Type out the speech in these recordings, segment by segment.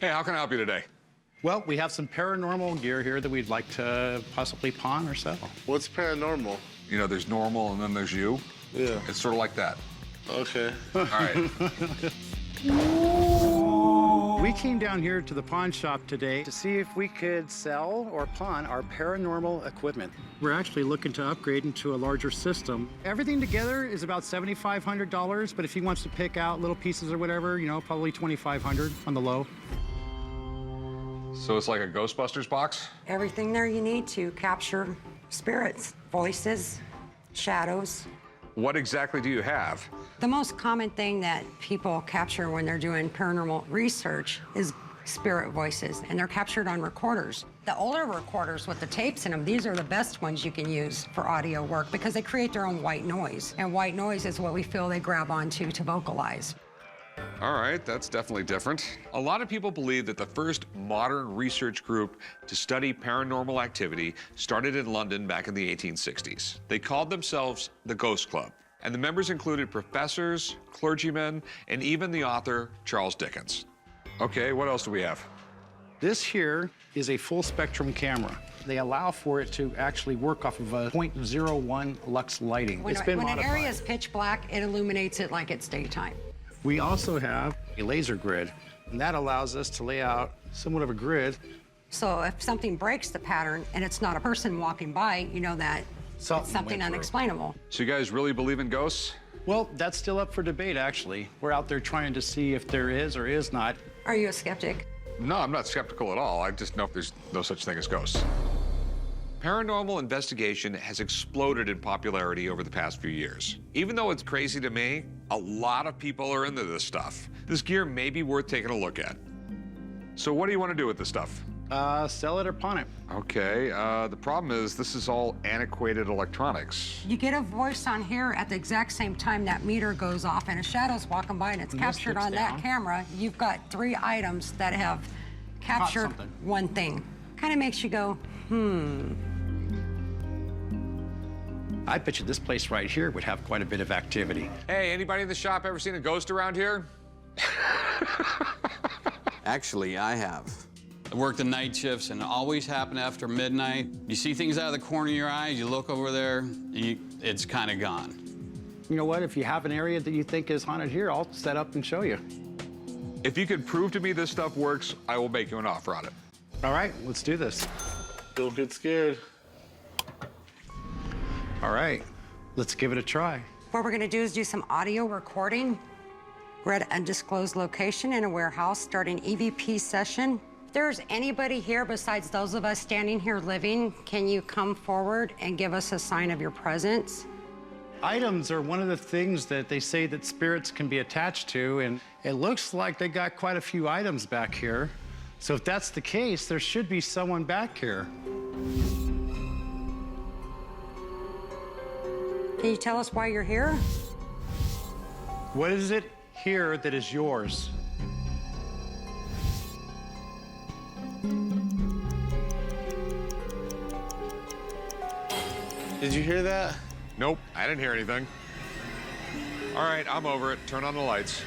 Hey, how can I help you today? Well, we have some paranormal gear here that we'd like to possibly pawn or sell. What's paranormal? You know, there's normal and then there's you. Yeah. It's sort of like that. Okay. All right. We came down here to the pawn shop today to see if we could sell or pawn our paranormal equipment. We're actually looking to upgrade into a larger system. Everything together is about $7,500, but if he wants to pick out little pieces or whatever, you know, probably $2,500 on the low. So it's like a Ghostbusters box? Everything there you need to capture spirits, voices, shadows. What exactly do you have? The most common thing that people capture when they're doing paranormal research is spirit voices, and they're captured on recorders. The older recorders with the tapes in them, these are the best ones you can use for audio work because they create their own white noise, and white noise is what we feel they grab onto to vocalize. All right, that's definitely different. A lot of people believe that the first modern research group to study paranormal activity started in London back in the 1860s. They called themselves the Ghost Club, and the members included professors, clergymen, and even the author, Charles Dickens. Okay, what else do we have? This here is a full spectrum camera. They allow for it to actually work off of a 0.01 lux lighting. When an area is pitch black, it illuminates it like it's daytime. We also have a laser grid, and that allows us to lay out somewhat of a grid. So if something breaks the pattern and it's not a person walking by, you know that it's something unexplainable. So you guys really believe in ghosts? Well, that's still up for debate, actually. We're out there trying to see if there is or is not. Are you a skeptic? No, I'm not skeptical at all. I just know there's no such thing as ghosts. Paranormal investigation has exploded in popularity over the past few years. Even though it's crazy to me, a lot of people are into this stuff. This gear may be worth taking a look at. So what do you want to do with this stuff? Sell it or pawn it. Okay, the problem is this is all antiquated electronics. You get a voice on here at the exact same time that meter goes off and a shadow's walking by and it's captured on that camera. You've got 3 items that have captured one thing. Kind of makes you go, I bet you this place right here would have quite a bit of activity. Hey, anybody in the shop ever seen a ghost around here? Actually, I have. I worked the night shifts and it always happened after midnight. You see things out of the corner of your eyes, you look over there, it's kind of gone. You know what? If you have an area that you think is haunted here, I'll set up and show you. If you could prove to me this stuff works, I will make you an offer on it. All right, let's do this. Don't get scared. All right, let's give it a try. what we're gonna do is do some audio recording. We're at an undisclosed location in a warehouse starting EVP session. If there's anybody here besides those of us standing here living, can you come forward and give us a sign of your presence? Items are one of the things that they say that spirits can be attached to, and it looks like they got quite a few items back here. So if that's the case, there should be someone back here. Can you tell us why you're here? What is it here that is yours? Did you hear that? Nope, I didn't hear anything. All right, I'm over it. Turn on the lights.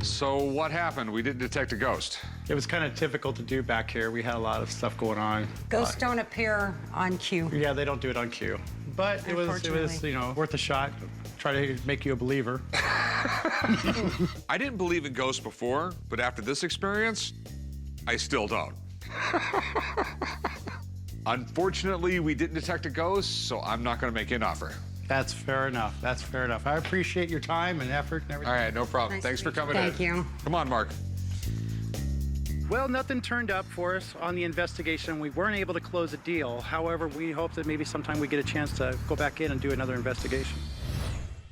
So what happened? We didn't detect a ghost. It was kind of typical to do back here. We had a lot of stuff going on. Ghosts don't appear on cue. Yeah, they don't do it on cue. But it was, you know, worth a shot. Try to make you a believer. I didn't believe in ghosts before, but after this experience, I still don't. Unfortunately, we didn't detect a ghost, so I'm not going to make you an offer. That's fair enough. That's fair enough. I appreciate your time and effort and everything. All right, no problem. Nice Thanks for to meet you. coming in. Thank you. Come on, Mark. Well, nothing turned up for us on the investigation. We weren't able to close a deal. However, we hope that maybe sometime we get a chance to go back in and do another investigation.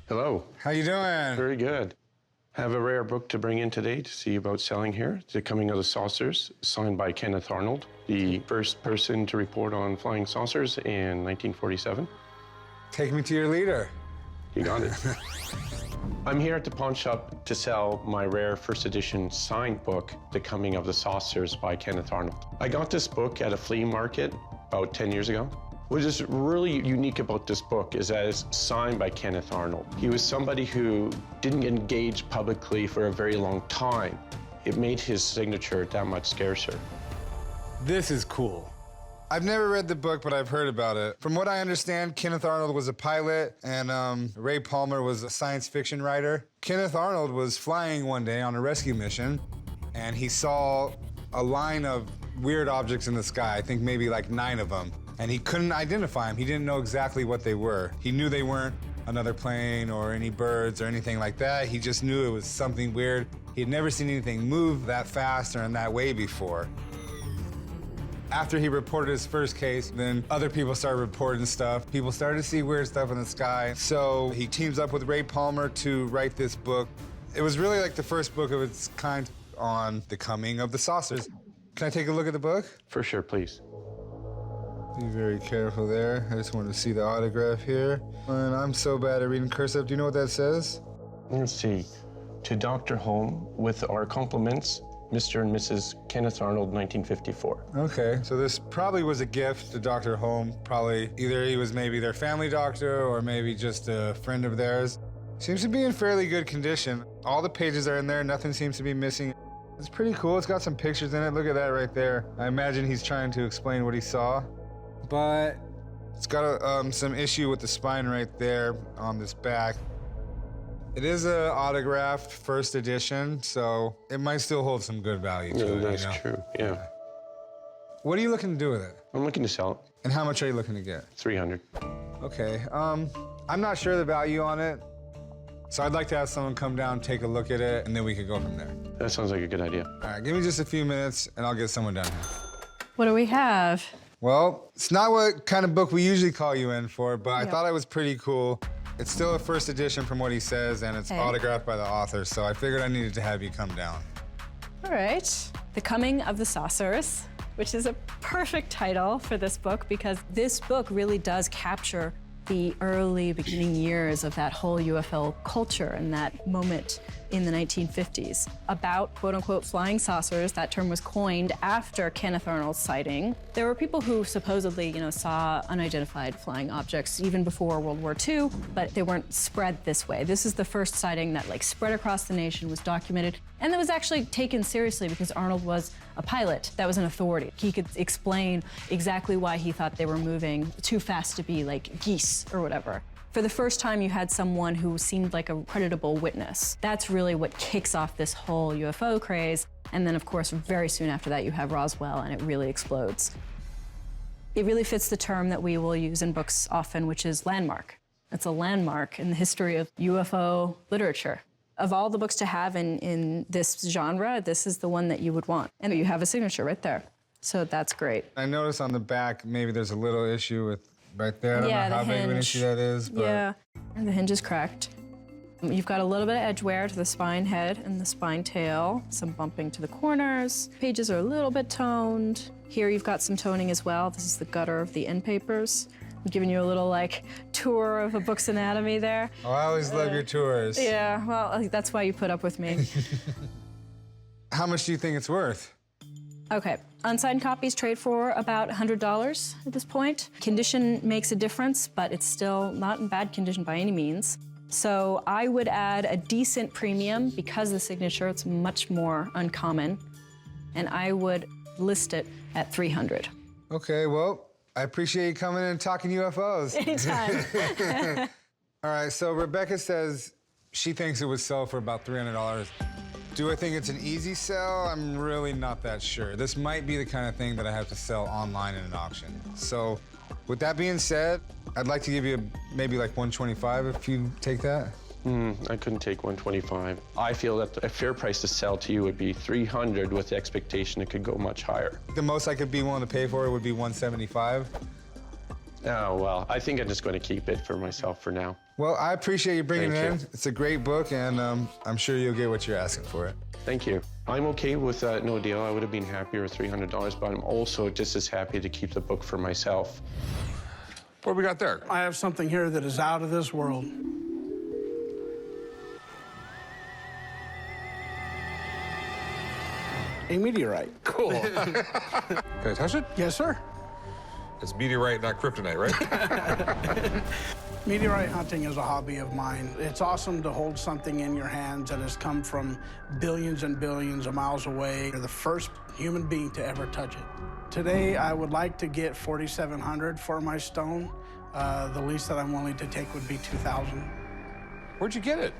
Hello. How you doing? Very good. I have a rare book to bring in today to see about selling here. It's The Coming of the Saucers, signed by Kenneth Arnold, the first person to report on flying saucers in 1947. Take me to your leader. You got it. I'm here at the pawn shop to sell my rare first edition signed book, The Coming of the Saucers by Kenneth Arnold. I got this book at a flea market about 10 years ago. What is really unique about this book is that it's signed by Kenneth Arnold. He was somebody who didn't engage publicly for a very long time. it made his signature that much scarcer. This is cool. I've never read the book, but I've heard about it. From what I understand, Kenneth Arnold was a pilot, and Ray Palmer was a science fiction writer. Kenneth Arnold was flying one day on a rescue mission, and he saw a line of weird objects in the sky, I think maybe like 9 of them, and he couldn't identify them. He didn't know exactly what they were. He knew they weren't another plane or any birds or anything like that. He just knew it was something weird. He had never seen anything move that fast or in that way before. After he reported his first case, then other people started reporting stuff. People started to see weird stuff in the sky. So he teams up with Ray Palmer to write this book. It was really like the first book of its kind on the coming of the saucers. Can I take a look at the book? For sure, please. Be very careful there. I just wanted to see the autograph here. And I'm so bad at reading cursive. Do you know what that says? Let's see. To Dr. Holm, with our compliments, Mr. and Mrs. Kenneth Arnold, 1954. Okay, so this probably was a gift to Dr. Holm. Probably either he was maybe their family doctor or maybe just a friend of theirs. Seems to be in fairly good condition. All the pages are in there, nothing seems to be missing. It's pretty cool, it's got some pictures in it. Look at that right there. I imagine he's trying to explain what he saw. But it's got some issue with the spine right there on this back. It is an autographed first edition, so it might still hold some good value to it. That's you know? true, yeah. What are you looking to do with it? I'm looking to sell it. And how much are you looking to get? 300. Okay, I'm not sure the value on it, so I'd like to have someone come down, take a look at it, and then we could go from there. That sounds like a good idea. All right, give me just a few minutes, and I'll get someone down here. What do we have? Well, it's not what kind of book we usually call you in for, but I thought it was pretty cool. It's still a first edition from what he says, and it's autographed by the author, so I figured I needed to have you come down. All right. The Coming of the Saucers, which is a perfect title for this book because this book really does capture the early beginning years of that whole UFO culture and that moment in the 1950s about quote-unquote flying saucers. That term was coined after Kenneth Arnold's sighting. There were people who supposedly, saw unidentified flying objects even before World War II, but they weren't spread this way. This is the first sighting that spread across the nation, was documented, and that was actually taken seriously because Arnold was a pilot that was an authority. He could explain exactly why he thought they were moving too fast to be like geese or whatever. For the first time, you had someone who seemed like a creditable witness. That's really what kicks off this whole UFO craze. And then, of course, very soon after that, you have Roswell, and it really explodes. It really fits the term that we will use in books often, which is landmark. It's a landmark in the history of UFO literature. Of all the books to have in this genre, this is the one that you would want. And you have a signature right there. So that's great. I noticed on the back, maybe there's a little issue with right there. I don't know how big of an issue that is, but... Yeah, and the hinge is cracked. You've got a little bit of edge wear to the spine head and the spine tail, some bumping to the corners. Pages are a little bit toned. Here you've got some toning as well. This is the gutter of the end papers. I'm giving you a little tour of a book's anatomy there. Oh, I always love your tours. Yeah, well, that's why you put up with me. How much do you think it's worth? Okay, unsigned copies trade for about $100 at this point. Condition makes a difference, but it's still not in bad condition by any means. So I would add a decent premium because the signature, it's much more uncommon, and I would list it at $300. Okay, well, I appreciate you coming in and talking UFOs. Anytime. All right, so Rebecca says she thinks it would sell for about $300. Do I think it's an easy sell? I'm really not that sure. This might be the kind of thing that I have to sell online in an auction. So with that being said, I'd like to give you maybe $125 if you take that. I couldn't take 125. I feel that a fair price to sell to you would be 300 with the expectation it could go much higher. The most I could be willing to pay for it would be 175. Oh, well, I think I'm just going to keep it for myself for now. Well, I appreciate you bringing it in. Thank you. It's a great book, and I'm sure you'll get what you're asking for it. Thank you. I'm okay with no deal. I would have been happier with $300, but I'm also just as happy to keep the book for myself. What do we got there? I have something here that is out of this world. A meteorite. Cool. Can I touch it? Yes, sir. It's meteorite, not kryptonite, right? Meteorite hunting is a hobby of mine. It's awesome to hold something in your hands that has come from billions and billions of miles away. You're the first human being to ever touch it. Today, I would like to get $4,700 for my stone. The least that I'm willing to take would be $2,000. Where'd you get it?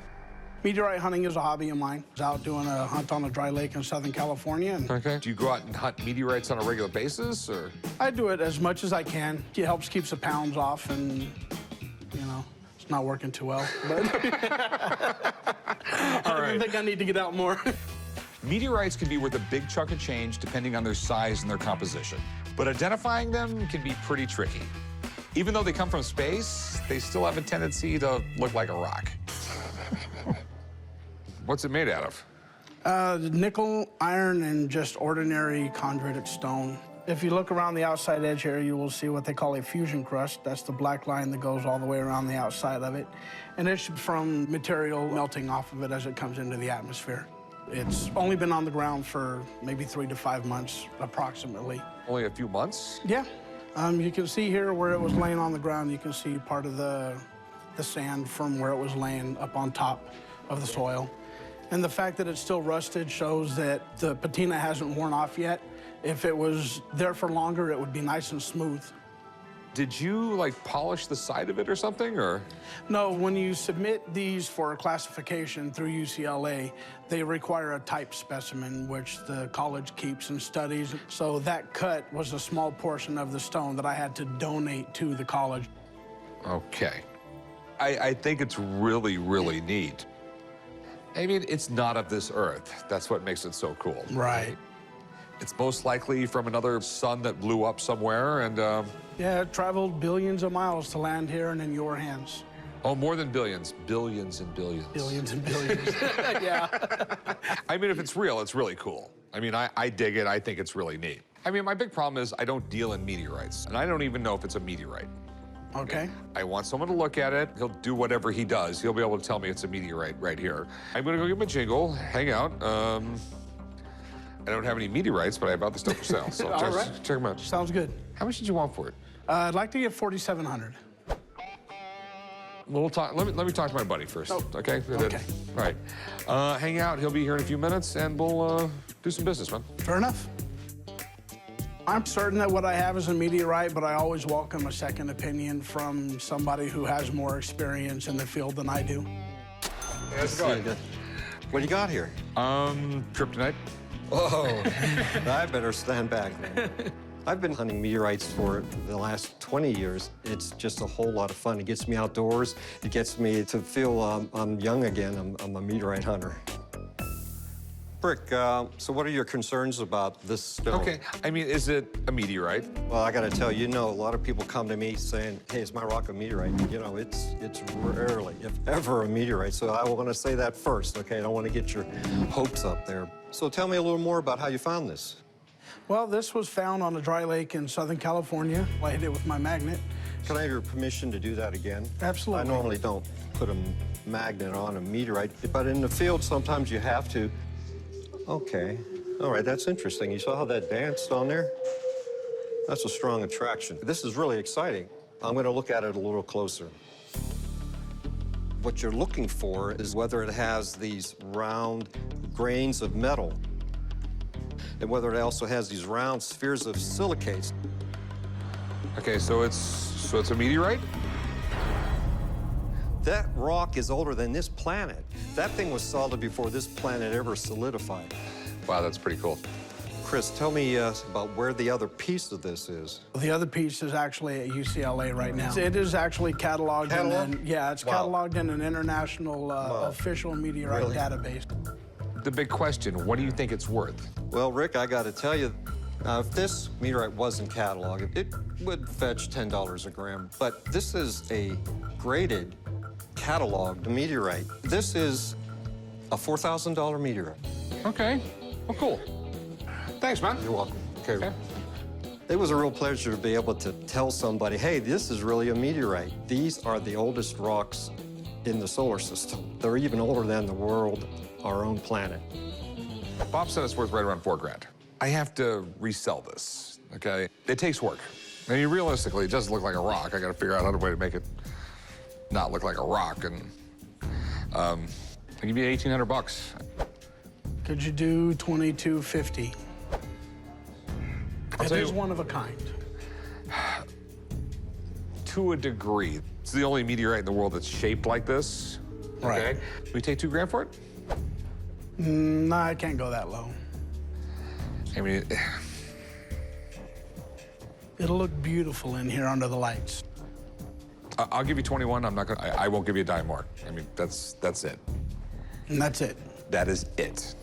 Meteorite hunting is a hobby of mine. I was out doing a hunt on a dry lake in Southern California. And Okay. Do you go out and hunt meteorites on a regular basis, or? I do it as much as I can. It helps keep the pounds off, and, you know, it's not working too well. But All right. I think I need to get out more. Meteorites can be worth a big chunk of change depending on their size and their composition. But identifying them can be pretty tricky. Even though they come from space, they still have a tendency to look like a rock. What's it made out of? Nickel, iron, and just ordinary chondritic stone. If you look around the outside edge here, you will see what they call a fusion crust. That's the black line that goes all the way around the outside of it. And it's from material melting off of it as it comes into the atmosphere. It's only been on the ground for maybe 3 to 5 months, approximately. Only a few months? Yeah. You can see here where it was laying on the ground, you can see part of the sand from where it was laying up on top of the soil. And the fact that it's still rusted shows that the patina hasn't worn off yet. If it was there for longer, it would be nice and smooth. Did you, like, polish the side of it or something, or? No, when you submit these for classification through UCLA, they require a type specimen, which the college keeps and studies. So that cut was a small portion of the stone that I had to donate to the college. Okay. I think it's really, really neat. I mean, it's not of this earth. That's what makes it so cool. Right. It's most likely from another sun that blew up somewhere, and, Yeah, it traveled billions of miles to land here and in your hands. oh, more than billions. Billions and billions. Billions and billions. Yeah. I mean, if it's real, it's really cool. I mean, I dig it. I think it's really neat. I mean, my big problem is I don't deal in meteorites, and I don't even know if it's a meteorite. Okay. I want someone to look at it. He'll do whatever he does. He'll be able to tell me it's a meteorite right here. I'm gonna go give him a jingle, hang out. I don't have any meteorites, but I have other stuff for sale. So All just right. check them out. Sounds good. How much did you want for it? I'd like to get $4,700. We'll talk. Let me talk to my buddy first. Oh, Okay. okay. All right. Hang out. He'll be here in a few minutes, and we'll do some business, man. Fair enough. I'm certain that what I have is a meteorite, but I always welcome a second opinion from somebody who has more experience in the field than I do. Let's go. What do you got here? Kryptonite. Oh, I better stand back then. I've been hunting meteorites for the last 20 years. It's just a whole lot of fun. It gets me outdoors. It gets me to feel I'm young again. I'm a meteorite hunter. Rick, so what are your concerns about this stone? Okay. I mean, is it a meteorite? Well, I got to tell you, you know, a lot of people come to me saying, hey, is my rock a meteorite? You know, it's rarely, if ever, a meteorite. So I want to say that first, okay? I don't want to get your hopes up there. So tell me a little more about how you found this. Well, this was found on a dry lake in Southern California. I hit it with my magnet. Can I have your permission to do that again? Absolutely. I normally don't put a magnet on a meteorite, but in the field, sometimes you have to. Okay. All right, that's interesting. You saw how that danced on there? That's a strong attraction. This is really exciting. I'm going to look at it a little closer. What you're looking for is whether it has these round grains of metal and whether it also has these round spheres of silicates. Okay, so it's a meteorite? That rock is older than this planet. That thing was solid before this planet ever solidified. Wow, that's pretty cool. Chris, tell me about where the other piece of this is. The other piece is actually at UCLA right now. It is actually cataloged. Yeah, it's cataloged in an international official meteorite database. The big question, what do you think it's worth? Well, Rick, I got to tell you, if this meteorite wasn't cataloged, it would fetch $10 a gram. But this is a graded, cataloged meteorite. This is a $4,000 meteorite. Okay. Well, cool. Thanks, man. You're welcome. Okay. It was a real pleasure to be able to tell somebody, hey, this is really a meteorite. These are the oldest rocks in the solar system. They're even older than the world, our own planet. Bob said it's worth right around $4 grand. I have to resell this, okay? It takes work. I mean, realistically, it doesn't look like a rock. I got to figure out how to way to make it not look like a rock. And I'll give you $1,800. Could you do $2,250? It is one of a kind. To a degree. It's the only meteorite in the world that's shaped like this. Right. Okay? We take $2,000 for it? No, I can't go that low. I mean, It'll look beautiful in here under the lights. I'll give you 21. I'm not gonna. I won't give you a dime more. I mean, that's it. And that's it. That is it.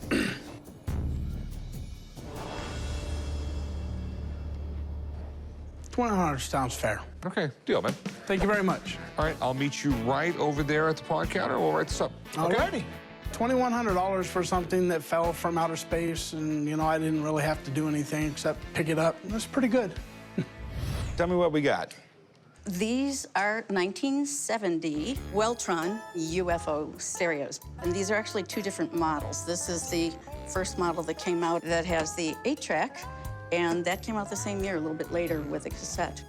$2,100 sounds fair. Okay, deal, man. Thank you very much. All right, I'll meet you right over there at the pawn counter. We'll write this up. Okay? Alrighty. $2,100 for something that fell from outer space, and you know I didn't really have to do anything except pick it up. That's pretty good. Tell me what we got. These are 1970 Weltron UFO Stereos. And these are actually two different models. This is the first model that came out that has the 8-track, and that came out the same year, a little bit later with a cassette.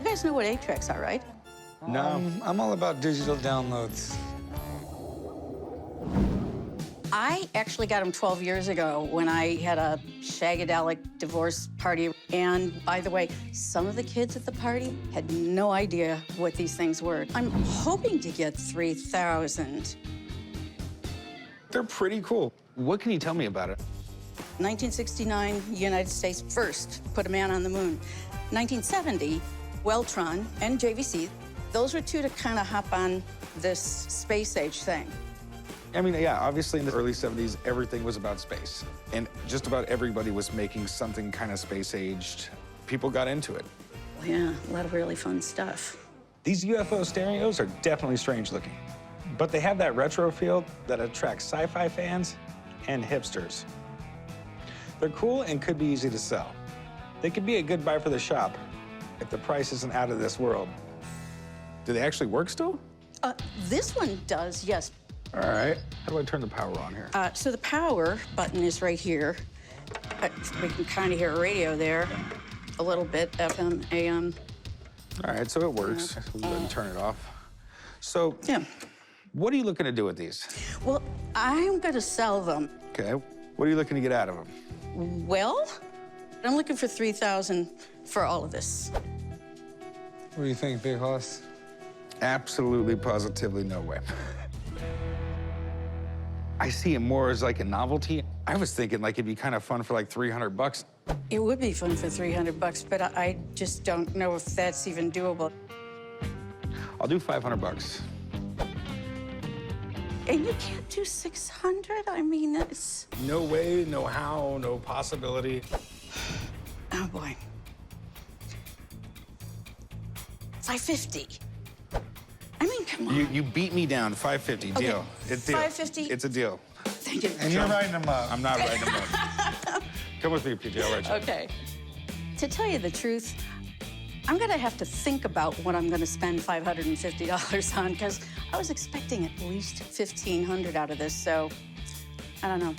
You guys know what 8-tracks are, right? No. I'm all about digital downloads. I actually got them 12 years ago when I had a shagadelic divorce party. And by the way, some of the kids at the party had no idea what these things were. I'm hoping to get 3,000. They're pretty cool. What can you tell me about it? 1969, United States first put a man on the moon. 1970, Weltron and JVC, those were two to kind of hop on this space age thing. I mean, yeah, obviously in the early 70s, everything was about space. And just about everybody was making something kind of space-aged. People got into it. Yeah, a lot of really fun stuff. These UFO stereos are definitely strange looking. But they have that retro feel that attracts sci-fi fans and hipsters. They're cool and could be easy to sell. They could be a good buy for the shop if the price isn't out of this world. Do they actually work still? This one does, yes. All right. How do I turn the power on here? So the power button is right here. We can kind of hear a radio there, a little bit, FM, AM. All right, so it works. We'll go ahead and turn it off. So, Yeah. what are you looking to do with these? Well, I'm going to sell them. Okay. What are you looking to get out of them? Well, I'm looking for 3,000 for all of this. What do you think, Big Hoss? Absolutely, positively no way. I see it more as like a novelty. I was thinking like it'd be kind of fun for like $300. It would be fun for $300, but I just don't know if that's even doable. I'll do $500. And you can't do 600? I mean, it's... No way, no how, no possibility. Oh, boy. 550. I mean, come on. You beat me down, 550, Okay, deal. It's deal. 550? It's a deal. Thank you. And you're writing them up. I'm not writing them up. Come with me, PJ, I'll write you. Okay. To tell you the truth, I'm gonna have to think about what I'm gonna spend $550 on, because I was expecting at least $1,500 out of this, so I don't know.